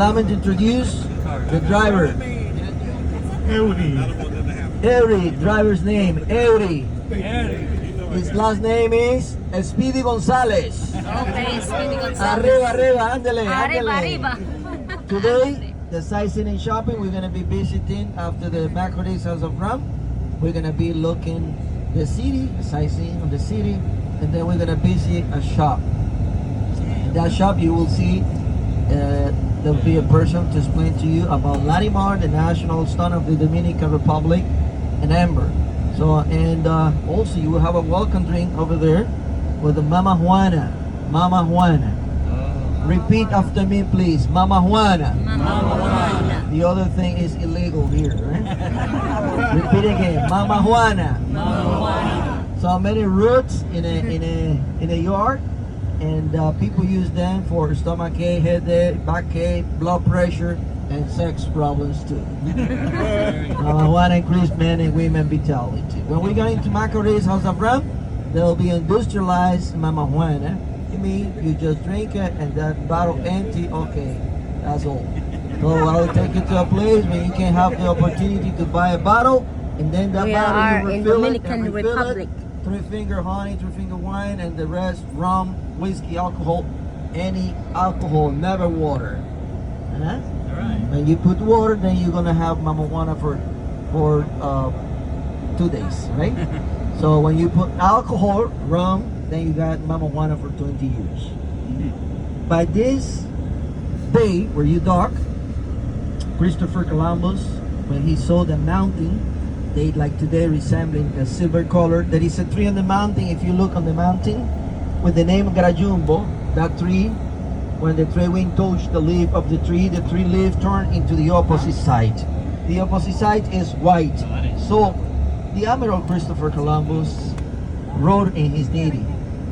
Allow me to introduce the driver. Eury, driver's name, Eury. His last name is Speedy Gonzalez. Okay, Speedy Gonzalez. Arriba, ándale, Arriba, ándale. arriba. Today, the sightseeing and shopping, we're going to be visiting after the Macro Days House of Rum. We're going to be looking the city, sightseeing of the city, and then we're going to visit a shop. In that shop, you will see there'll be a person to explain to you about Larimar, the national stone of the Dominican Republic, and amber. So, and also you will have a welcome drink over there with the Mama Juana. Mama Juana. Repeat after me, please. Mama Juana. Mama Juana. The other thing is illegal here, right? Repeat again. Mama Juana. Mama Juana. So many roots in a yard, and people use them for stomachache, headache, backache, blood pressure, and sex problems too. Mama Juana increased men and women vitality. When we get into Macorís House of Rum, there will be industrialized Mama Juana. You mean you just drink it and that bottle empty? Okay, that's all. So I'll take you to a place where you can have the opportunity to buy a bottle, and then that We bottle are you in refill Dominican it and refill Republic. it. 3-finger honey, 3-finger wine, and the rest rum, whiskey, alcohol, any alcohol, never water. Huh? When you put water, then you're gonna have Mama Juana for 2 days, right? So when you put alcohol, rum, then you got Mama Juana for 20 years. By this day where you dock, Christopher Columbus, when he saw the mountain, they like today resembling a silver color. There is a tree on the mountain. If you look on the mountain with the name Garajumbo, that tree, when the trade wind touched the leaf of the tree leaf turned into the opposite side. The opposite side is white. So the Admiral Christopher Columbus wrote in his navy,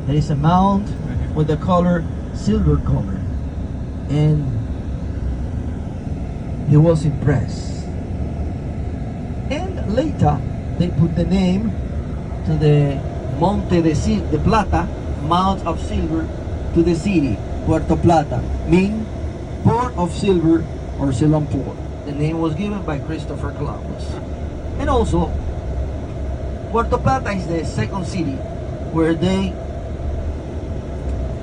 there is a mound with the color silver color, and he was impressed. And later they put the name to the Monte de Plata, Mount of Silver, to the city, Puerto Plata, mean Port of Silver or Ceylon Port. The name was given by Christopher Columbus. And also, Puerto Plata is the second city where they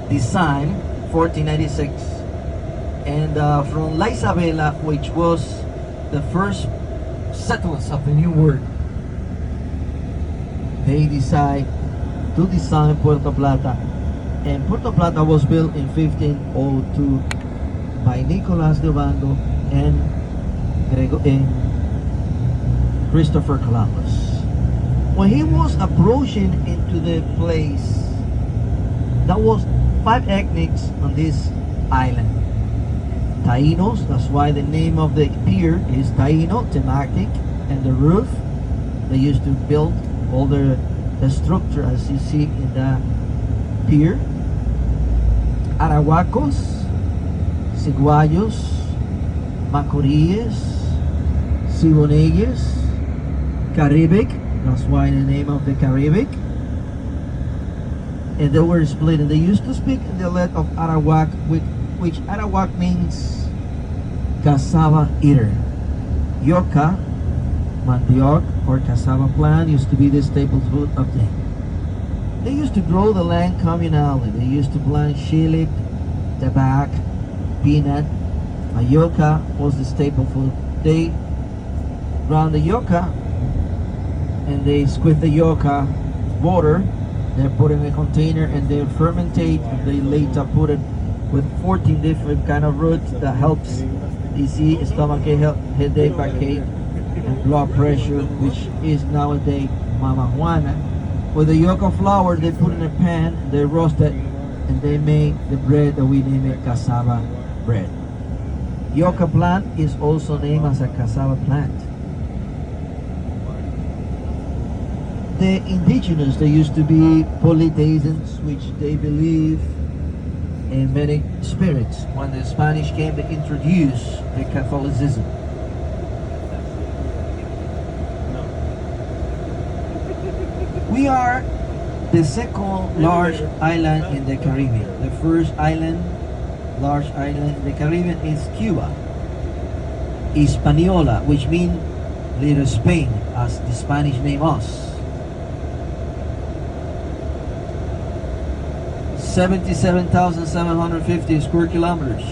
designed 1496, and from La Isabela, which was the first settlers of the New World, they decide to design Puerto Plata, and Puerto Plata was built in 1502 by Nicolas de Obando and Christopher Columbus. When he was approaching into the place, there was 5 ethnics on this island. Taínos, that's why the name of the pier is Taíno, thematic, and the roof, they used to build all the structure as you see in the pier. Arahuacos, Siguayos, Macoríes, Siboneyes, Caribic, that's why the name of the Caribic. And they were split, and they used to speak in the dialect of Arawak, which Arawak means cassava eater. Yucca, mandioc, or cassava plant used to be the staple food of them. They used to grow the land communally. They used to plant chili, tobacco, peanut. A yucca was the staple food. They ground the yucca, and they squeeze the yucca water. They put it in a container and they fermentate, and they later put it with 14 different kind of roots that helps you see stomachache, headache, backache, and blood pressure, which is nowadays Mama Juana. With the yucca flour, they put in a pan, they roast it, and they make the bread that we name it cassava bread. Yucca plant is also named as a cassava plant. The indigenous, they used to be polytheisms, which they believe in many spirits. When the Spanish came, they introduced the Catholicism. We are the second large island in the Caribbean. The first island large island in the Caribbean, is Cuba. Hispaniola, which means Little Spain, as the Spanish name us. 77,750 square kilometers.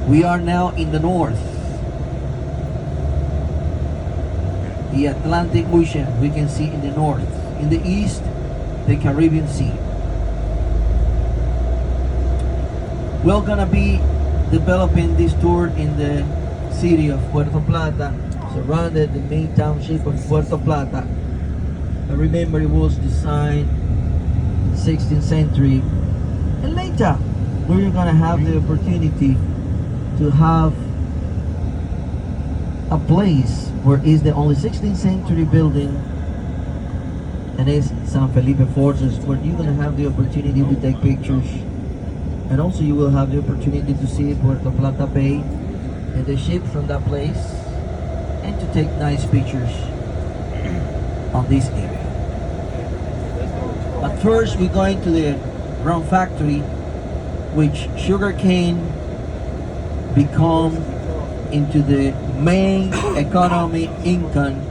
We are now in the north. The Atlantic Ocean we can see in the north. In the east, the Caribbean Sea. We're gonna be developing this tour in the city of Puerto Plata, surrounded the main township of Puerto Plata. I remember it was designed in the 16th century, and later we're gonna have the opportunity to have a place where is the only 16th century building, and it's San Felipe Fortress, where you're gonna have the opportunity to take pictures, and also you will have the opportunity to see Puerto Plata Bay and the ship from that place, and to take nice pictures on this area. But first we're going to the rum factory, which sugarcane become into the main economy income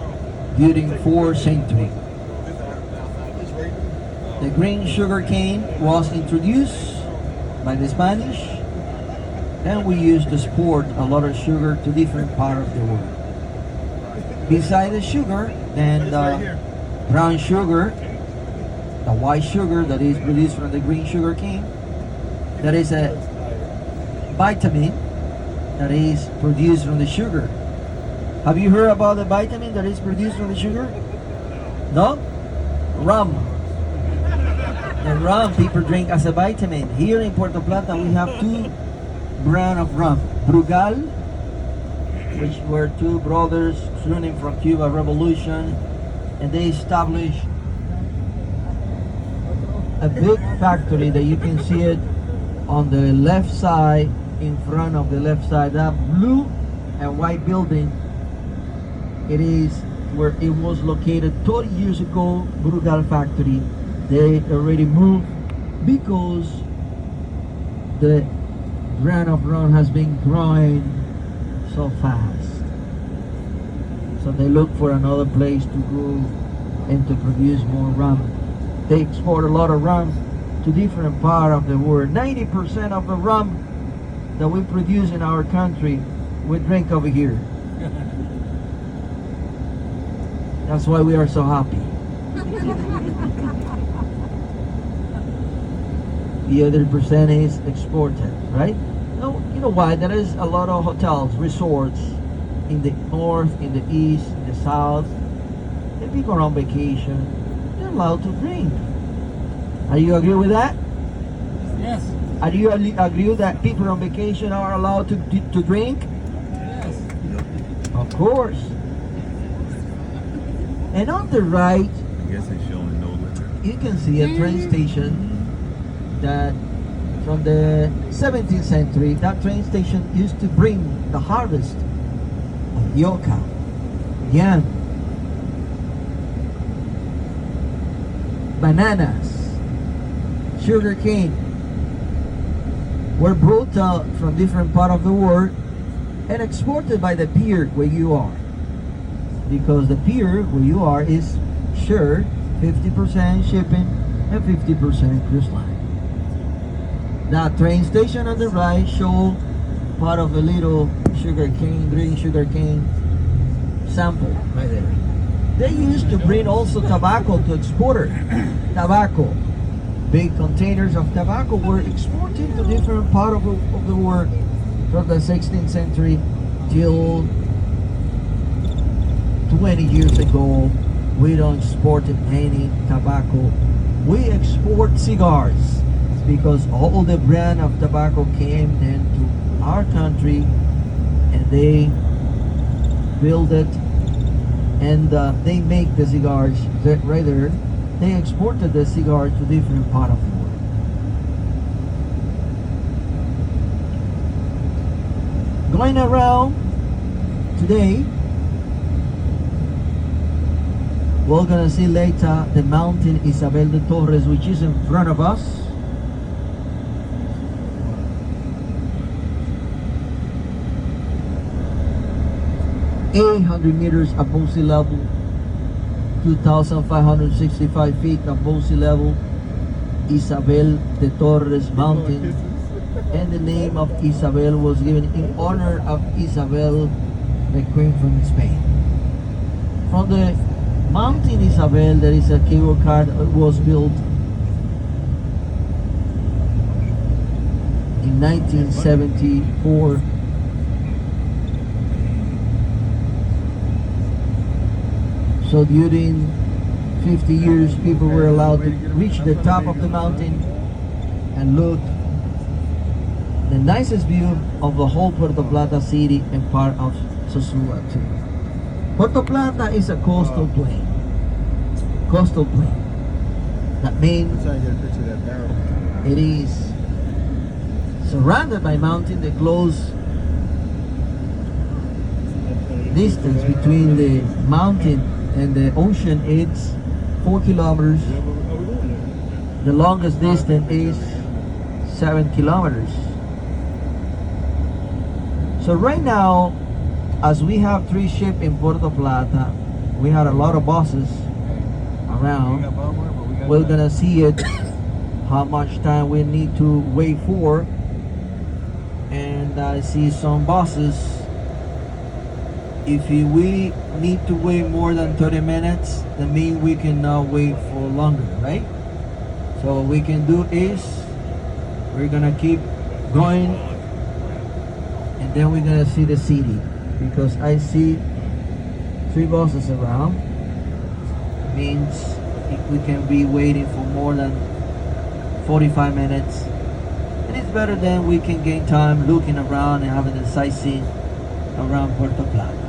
during 4th century. The green sugarcane was introduced by the Spanish, and we used to export a lot of sugar to different parts of the world. Besides the sugar, then the brown sugar, the white sugar that is produced from the green sugar cane, that is a vitamin that is produced from the sugar. Have you heard about the vitamin that is produced from the sugar? No? Rum. The rum people drink as a vitamin. Here in Puerto Plata we have two brands of rum. Brugal, which were two brothers running from Cuba Revolution, and they established a big factory that you can see it on the left side, in front of the left side. That blue and white building, it is where it was located 30 years ago, Brugal factory. They already moved because the brand of rum has been growing so fast. So they look for another place to go and to produce more rum. They export a lot of rum to different parts of the world. 90% of the rum that we produce in our country, we drink over here. That's why we are so happy. The other percent is exported, right? You know why? There is a lot of hotels, resorts in the north, in the east, in the south. If people are on vacation, they're allowed to drink. Are you agree with that? Yes. Are you agree that people on vacation are allowed to drink? Yes. Of course. And on the right, I guess they showing no liquor. you can see a train station that from the 17th century, that train station used to bring the harvest of yucca, yam, bananas, sugar cane, were brought out from different part of the world and exported by the pier where you are. Because the pier where you are is shared 50% shipping and 50% cruise line. That train station on the right show part of a little sugar cane, green sugar cane sample right there. They used to bring also tobacco to export tobacco. Big containers of tobacco were exported to different parts of the world from the 16th century till 20 years ago. We don't export any tobacco. We export cigars because all the brand of tobacco came into our country and they build it and they make the cigars right there. They exported the cigar to different part of the world. Going around today, We're gonna see later the mountain Isabel de Torres, which is in front of us. $800 above sea level, 2,565 feet above sea level, Isabel de Torres Mountain. And the name of Isabel was given in honor of Isabel, the Queen from Spain. From the Mountain Isabel, there is a cable car that was built in 1974. So during 50 years, people were allowed to reach the top of the mountain and look the nicest view of the whole Puerto Plata city and part of Sosúa too. Puerto Plata is a coastal plain. Coastal plain. That means Trying to get a picture of that barrel. it is surrounded by mountain. The close distance between the mountain and the ocean is 4 kilometers. The longest distance is 7 kilometers. So right now, as we have 3 ships in Puerto Plata, we had a lot of buses around. We're gonna see it, how much time we need to wait for. And I see some buses. If we need to wait more than 30 minutes, that means we cannot wait for longer, right? So what we can do is, we're gonna keep going, and then we're gonna see the city, because I see 3 buses around. Means if we can be waiting for more than 45 minutes, and it's better than we can gain time looking around and having the sightseeing around Puerto Plata.